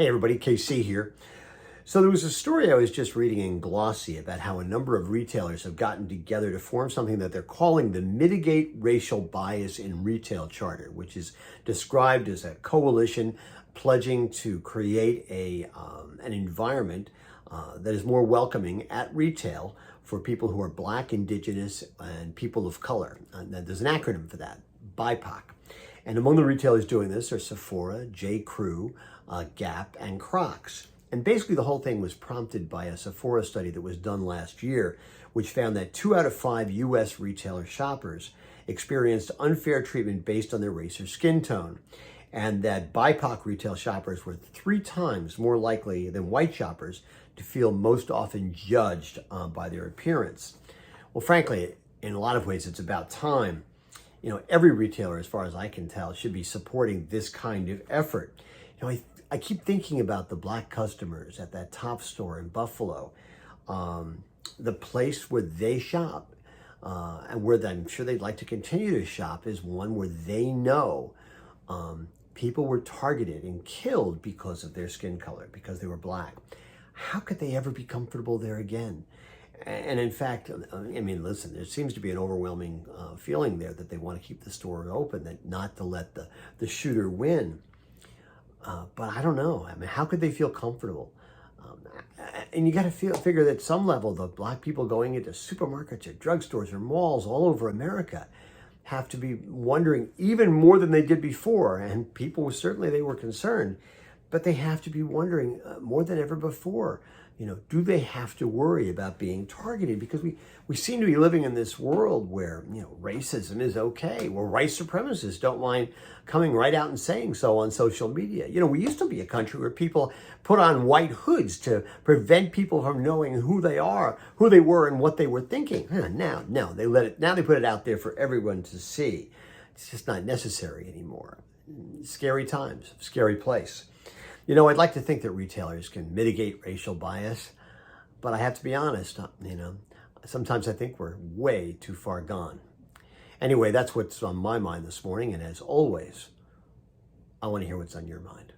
Hey everybody, KC here. So there was a story I was just reading in Glossy about how a number of retailers have gotten together to form something that they're calling the Mitigate Racial Bias in Retail Charter, which is described as a coalition pledging to create an environment that is more welcoming at retail for people who are Black, Indigenous, and people of color. There's an acronym for that, BIPOC. And among the retailers doing this are Sephora, J. Crew, Gap, and Crocs. And basically the whole thing was prompted by a Sephora study that was done last year, which found that 2 out of 5 U.S. retailer shoppers experienced unfair treatment based on their race or skin tone, and that BIPOC retail shoppers were 3 times more likely than white shoppers to feel most often judged by their appearance. Well, frankly, in a lot of ways, it's about time. Every retailer, as far as I can tell, should be supporting this kind of effort. I keep thinking about the Black customers at that Top store in Buffalo, the place where they shop, and where I'm sure they'd like to continue to shop is one where they know people were targeted and killed because of their skin color, because they were Black. How could they ever be comfortable there again? And in fact, listen, there seems to be an overwhelming feeling there that they want to keep the store open, that not to let the shooter win. But I don't know. How could they feel comfortable? And you got to figure that at some level, the Black people going into supermarkets or drugstores or malls all over America have to be wondering even more than they did before. And people, certainly they were concerned, but they have to be wondering more than ever before, do they have to worry about being targeted? Because we seem to be living in this world where, racism is okay, where white supremacists don't mind coming right out and saying so on social media. We used to be a country where people put on white hoods to prevent people from knowing who they are, who they were, and what they were thinking. Now they put it out there for everyone to see. It's just not necessary anymore. Scary times, scary place. I'd like to think that retailers can mitigate racial bias, but I have to be honest, sometimes I think we're way too far gone. Anyway, that's what's on my mind this morning, and as always, I want to hear what's on your mind.